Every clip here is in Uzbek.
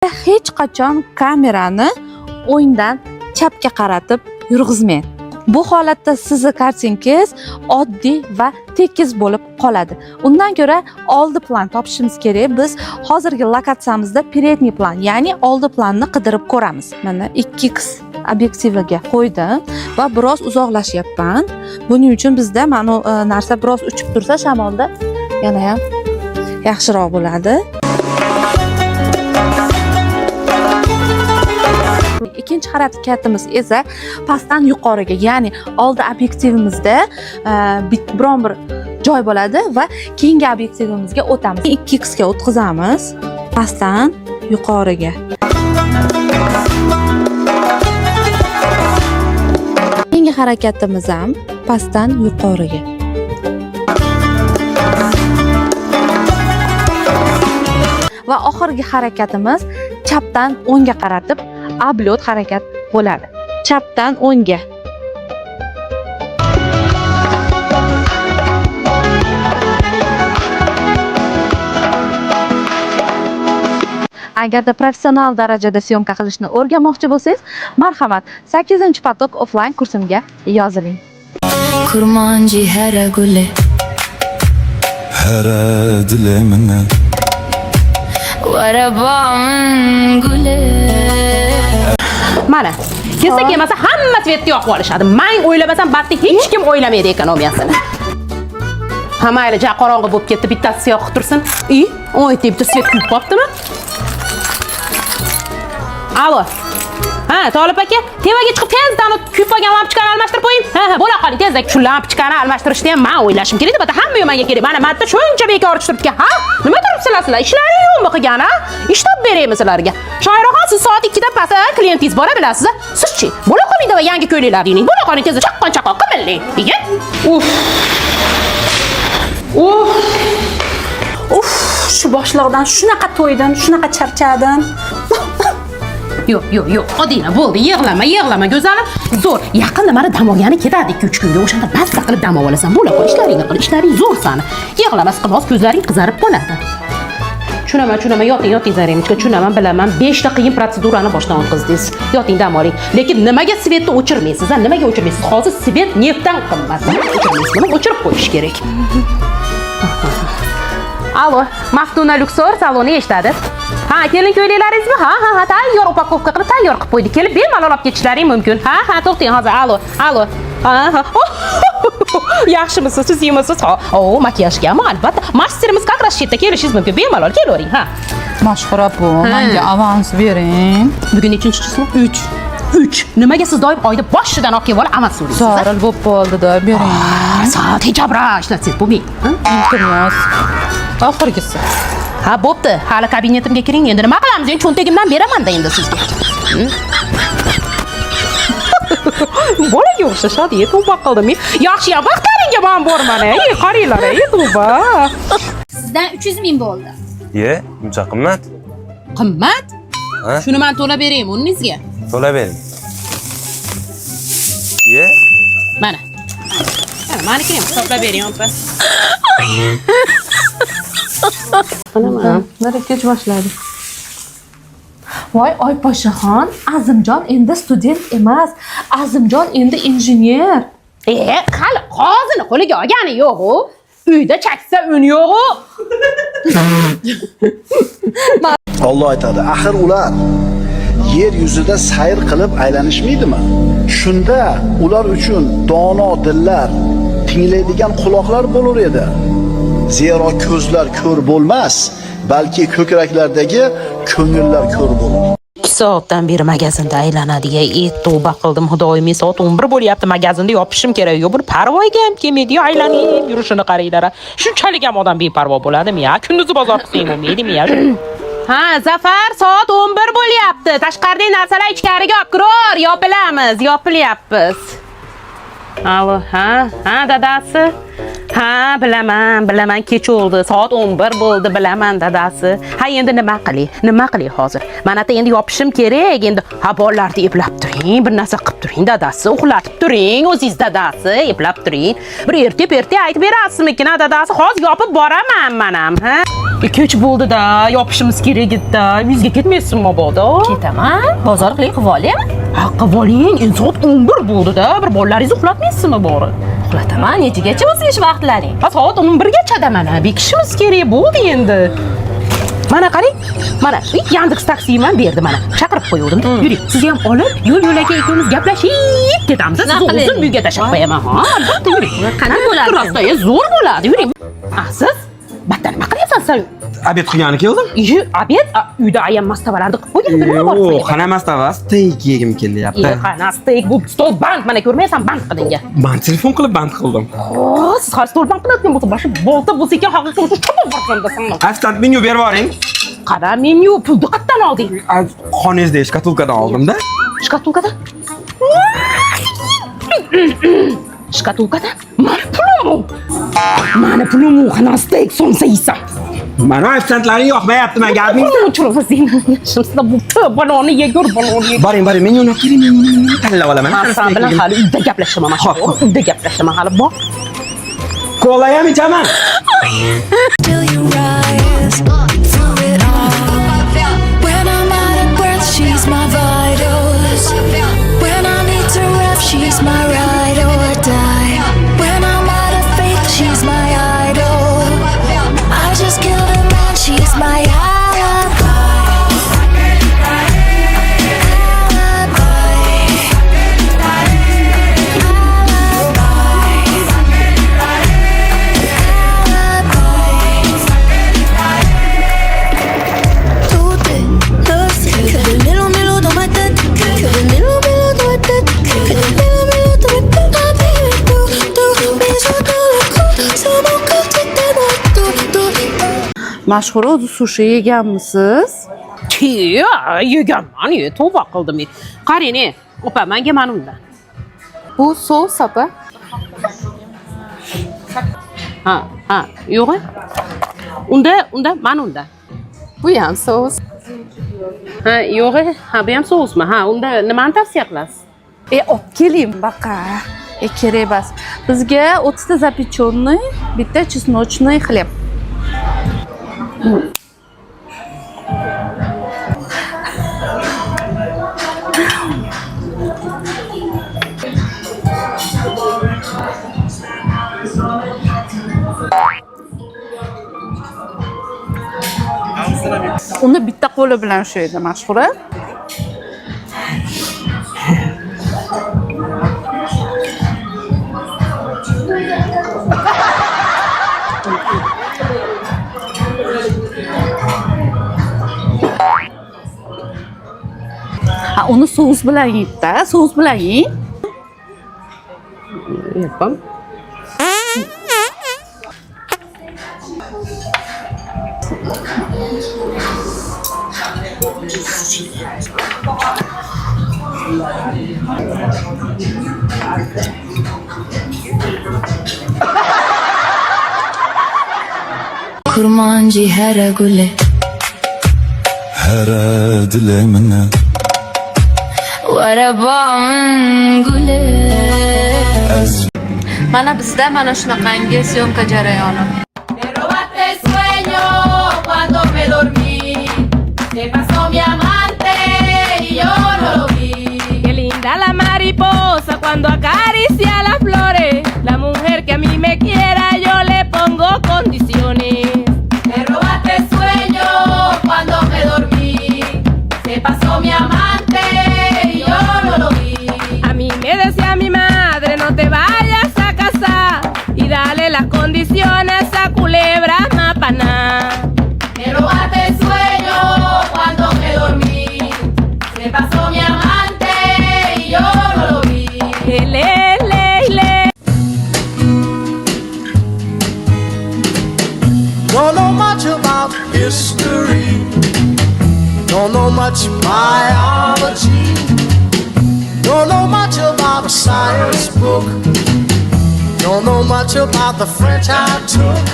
Hech qachon kamerani o'ngdan chapga qaratib yurg'izmang. Bu holatda sizni kartinkangiz oddiy va tekis bo'lib qoladi. Undan ko'ra oldi plan topishimiz kerak. Biz hozirgi lokatsiyamizda передний plan, ya'ni oldi planni qidirib ko'ramiz. Mana 2x obyektiviga qo'ydim va biroz uzoqlashyapman. Buning uchun bizda mana narsa biroz uchib tursa shamolda yana ham yaxshiroq bo'ladi. Ikkinchi harakatimiz esa pastdan yuqoriga, ya'ni oldi obyektivimizda biron bir joy bo'ladi va keyingi obyektivimizga o'tamiz. 2x ga o'tkazamiz pastdan yuqoriga. Keyingi harakatimiz ham pastdan yuqoriga. Va oxirgi harakatimiz chapdan o'ngga qaratib oblot harakat bo'ladi. Chapdan o'ngga. Agarda professional darajada syomka qilishni o'rganmoqchi bo'lsangiz, marhamat 8-patok offline kursimga yoziling. Kurmanji hara guli hara dilemine varabamın guli. Mana, kelsa kelmasa hamma svetni yoqib olishadi. Men o'ylamasam, balki hech kim o'ylamaydi ekonomiyasini. Ha mayli, ja qorong'i bo'lib ketdi, bittasi yoqib tursin. Oy, bitta svet kuyib qolibdimi? Alo. Ha, Tolib aka, tevaga chiqib tezdan kuyib qolgan lampochkani almashtirib qo'ying. Ha, bo'la qoling, tezda shu lampochkani almashtirishni ham men o'ylashim kerak. Bitta hamma menga kerak. Mana marta shuncha bekor turibdi. Ha? Nima turibsizlar? Ishlaring yo'qmi qilgan, ha? Ish topib beraymi sizlarga. Shoiraxon, siz soat 2 da past klientingiz bora bilasiz. Sizchi? Bo'la qoling va yangi ko'ylaklar deyning. Bo'la qoling, tezda chaqqon qimillang. Yigit. Shu boshliqdan shunaqa to'ydim, shunaqa charchadim. Yo'q, Odina, bo'ldi, yig'lama, go'zalim. Zo'r. Yaqinda mana dam olgani ketadi 2-3 kunga. O'shanda mazza qilib dam olasan. Bo'la qol, ishlaring zo'r sani. Yig'lamas qilmas, ko'zlaring qizarib qoladi. Tushunaman, yoting zarimchka, tushunaman, bilaman. 5 ta qiyin protsedurani boshdan o'tkazdingiz. Yoting dam oling. Lekin nimaga svetni o'chirmaysiz? Nimaga o'chirmaysiz? Hozir svet neftdan qimmat. O'chirmaysiz. Nima o'chirib qo'yish kerak? Alo, Maftuna Luxor saloni eshitadi. Ha, kelin ko'ylaklaringizmi? Ha, tayyor upakovka qilib tayyor qilib qo'ydik. Kelib bemalol olib ketishlaring mumkin. Ha, to'xtang hozir. Alo. Ha. Yaxshimisiz? Siz yemisiz? Makiyajgami? Albatta. Masterimiz как раз chetda kelishingiz mumkin. Bemalol kelavering, ha. Mashhura bu, menga avans bering. Bugun nechinchisi? 3. Nimaga siz doim oyda boshidan olib kelib avans so'raysiz? Zaril bo'lib qoldi-da, bering. Soat hijobra ishlatsangiz bo'lmaydi. Iltimos. Oxirgisi. Ha, bo'pti. Hali kabinetimga kiring. Endi nima qilamiz? Men cho'ntagimdan beraman-da endi sizga. Bolaga o'xshashadi, tavba qildim. Yaxshi, vaqtlaringga men borman. Qaranglar, tavba. Sizdan 300 ming bo'ldi. Buncha qimmat. Qimmat? Shuni men to'lab beraymi o'rningizga? To'lab bering. Mana. Meniki ham to'lab bering, opa. Nari kech boshladi. Voy Oyposhxon, Azimjon endi student emas, Azimjon endi injener. Hali qozini qo'liga olgani yo'q-ku. Uyda chaksa un yo'q-ku. Alloh aytadi, axir ular yer yuzida sayr qilib aylanishmaydimi? Shunda ular uchun dono dillar, tinglaydigan quloqlar bo'lar edi. Zero ko'zlar ko'r bo'lmas, balki ko'kraklardagi ko'ngillar ko'r bo'lar. 2 soatdan beri magazinda aylanadigan tavba qildim. Xudoyim, soat 11 bo'lyapti. Magazinda yopishim kerak. Yo'q, buni parvoga ham kelmaydi. Aylanib yurishini qaranglar. Shunchalik ham odam beparvo bo'ladimi ya? Kunduzi bozor qilsang bo'lmaydimi ya? Ha, Zafar, soat 11 bo'lyapti. Tashqaridagi narsalar ichkariga olib kiror. Yopilyapmiz. Alo, ha, dadasi. Ha, bilaman, kech oldi. Soat 11 bo'ldi, bilaman dadasi. Ha, endi nima qilay hozir? Mana endi yopishim kerak. Endi ha bolalarni eplab turing, bir narsa qilib turing dadasi, uxlatib turing, o'zingiz dadasi, eplab turing. Bir erta aytib berasizmikin dadasi? Hozir yopib boraman men ham, ha? Kech bo'ldi-da, yopishimiz kerak edi-da. Uyingizga ketmaysizmi mabodo? Ketaman. Bozor qilib olaymi? Ha, qilib oling. Endi soat 11 bo'ldi-da. Bir bolalaringizni uxlatmaysizmi bori? Uxlataman. Nechigacha o'zgacha vaqtlaring? Ha, soat 11gacha-da mana. Bekishimiz kerak bo'ldi endi. Mana qarang. Mana Yandex taksini ham berdi mana. Chaqirib qo'ydim. Yuring, sizni ham olib, yo'l-yo'lakay ikkovimiz gaplashib ketamiz. Siz o'zim uyga tashlab qo'yaman. Ha, albatta yuring. Qanday bo'ladi? Rosta zo'r bo'ladi. Yuring. Siz battar nima qilyapsan sen? Obed qilgani keldim. Obed uyda ayam mastabalarni qilib qo'ygan. Yo'q, qana mastabas, steak yegim kelyapti. Qana steak bu stol band mana ko'rmaysan band qilinga. Men telefon qilib band qildim. Siz hozir stol band qilayotgan bo'lsa, boshi bolta bo'lsa ekan, haqiqiy o'sha chopib borsandasan. Aftat menyu berib yuboring. Qara menyu pulni qayerdan olding? Xonangizda shkatulkadan oldim-da. Shkatulkadan? Shkatulkadan? Mani pulim qana steak somsa yeysan. Mana ofitsiantlaring yoqmayapti menga. Uchrov sen. Shimsda bu balonni yegur balonni. Boring, menyuni olib keling, menyuni tanlab olaman. Sen bilan hali uyda gaplashaman. Uyda gaplashaman hali bor. Kola ham ichaman. Till you rise through it all. When I'm out of breath, she's my vitals. When I need to rest, she's my ride or die. When I'm out of faith, she's my idol. I just killed a man, she's my Mashhur o'zi sushi yeganmisiz? Yeganman, tavba qildim men. Qarang, opa, menga mana undan. Bu sos opa. Ha, yo'q. Unda, mana undan. Bu ham sos. Ha, yo'q. Ha, bu ham sosmi? Ha, unda nimani tavsiya qilasiz? Olib keling baqa. Kerak emas. Bizga 30 ta запечённый, bitta чесночный xleb. Uni bitta qo'li bilan ushlaydi Mashhura. Uni sos bilan yeydi-da, sos bilan yeng. Yapam. kurmancı her gule her dile minne Varabamın gule Mana bizda mana shunaqangi syomka jarayoni. Qué linda la mariposa cuando acaricia las flores. La mujer que a mí me quiera yo le pongo condiciones. Me robaste sueño cuando me dormí. Se pasó mi amante y yo no lo vi. A mí me decía mi madre no te vayas a casar y dale las condiciones a culebra mapaná. Me robaste sueño cuando me dormí. Se pasó mi amante y yo no lo vi. Don't know much about history. Don't know much biology. Don't know much about a science book. Don't know much about the French I took,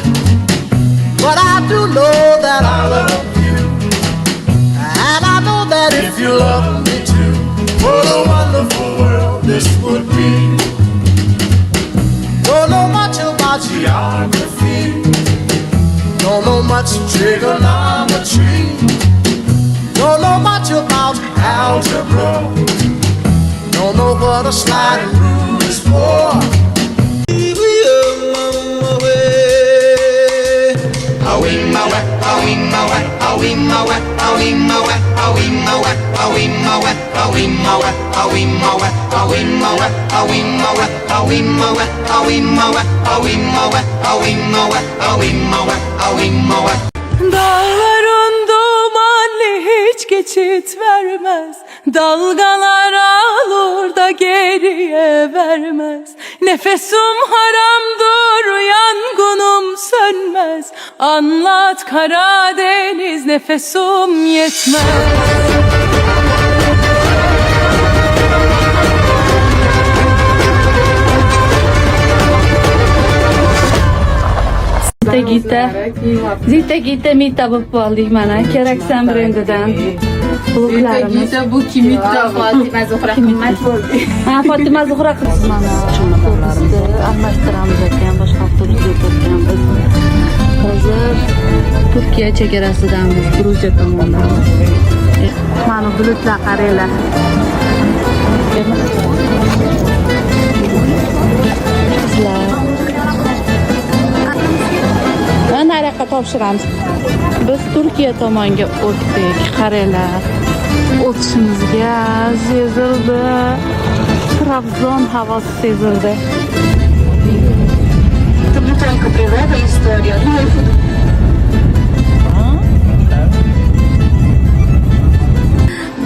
but I do know that I love you. And I know that if you love me too, what a wonderful world this would be. Don't know much about geography, don't know much trigonometry, don't know much about algebra, don't know what a sliding rule is for. Dağların dumanı hiç geçit vermez. Dalgalar alır da geriye vermez. Nefesim haramdır, yangınım sönmez. Anlat Karadeniz, nefesim yetmez. Zita Gita Mita bo'lib qoldik mana. Keraksan brendidan. Bloklarimiz. bu Kimitra Fatima Zuhra qimmat bo'ldi. Ha, Fatima Zuhra qiz mana. Avtobusni almashtiramiz ekan, boshqa avtobusga o'tganmiz. Hozir Turkiya chegarasidamiz, Gruziya tomonidamiz. Mana bulutlar qaranglar. Nariyoqqa topshiramiz. Biz Turkiya tomonga o'tdik. Qaranglar. O'tishimizga sezildi. Trabzon havosi sezildi.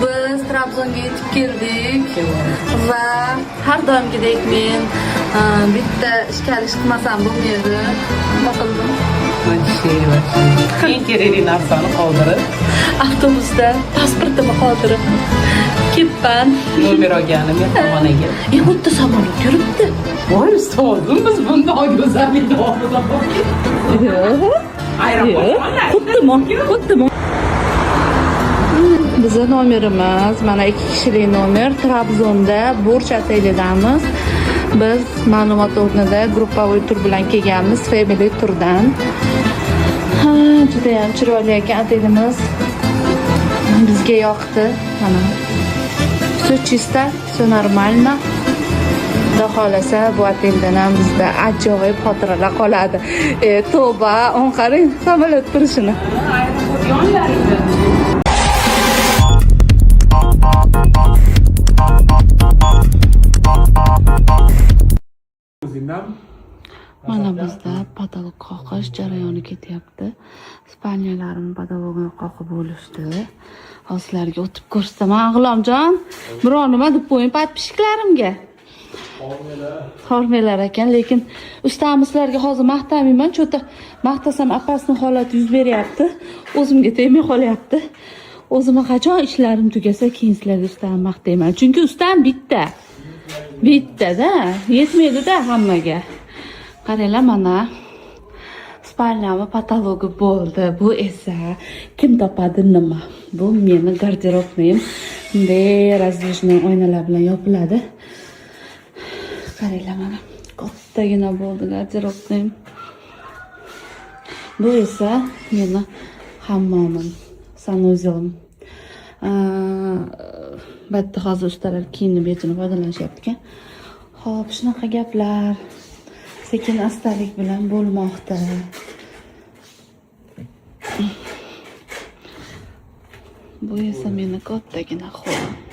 Biz Trabzonga yetib keldik va har doimgidek men bitta ishkalish qilmasam bo'lmaydi. Nima qildim? Eng kerakli narsani qoldirib, Avtobusda pasportimni qoldirib ketman. nomer olganim mehmonxonaga. Xuddi samolyot yuribdi. Voy ustozim, biz bunday go'zallikni oldida Xuddimi? Bizni nomerimiz mana 2 kishilik nomer. Trabzonda Burch otelidamiz. Biz ma'lumot o'rnida gruppovoy tur bilan kelganmiz, family turdan. Juda ham chiroyli ekan otelimiz. Bizga yoqdi. Mana. Все чисто, все нормально. Xudo xolasa bu oteldan ham bizda ajoyib xotiralar qoladi. Tavba, on qarang samolyot turishini. Mana bizda patolog qoqish jarayoni ketyapti. Spaniyalarni patologini qoqib bo'lishdi. Hozirlarga o'tib ko'rsataman. G'ulomjon, biror nima deb qo'ying podpishiklarimga. Hormelar ekan, lekin ustamizlarga hozir maqtamayman. Cho'ta maqtasam apasning holati yuz beryapti. O'zimga tegmay qolyapti. O'zimga qachon ishlarim tugasa, keyin sizlarga ustamni maqtayman. Chunki ustam bitta. Bittada, yetmaydi-da hammaga. Qaranglar mana Spaniyaning patologi bo'ldi. Bu esa kim topadi nima? Bu meni garderobim. Bunday razdvojniy oynalar bilan yopiladi. Qaranglar mana kattagina bo'ldi garderobim. Bu esa meni hammomim, sanuzelim. Bitta hozir ustalar kiyinib yechini foydalanishyapti ekan. Xo'p, shunaqa gaplar sekin astalik bilan bo'lmoqda. Bu esa meni kattagina xo'p.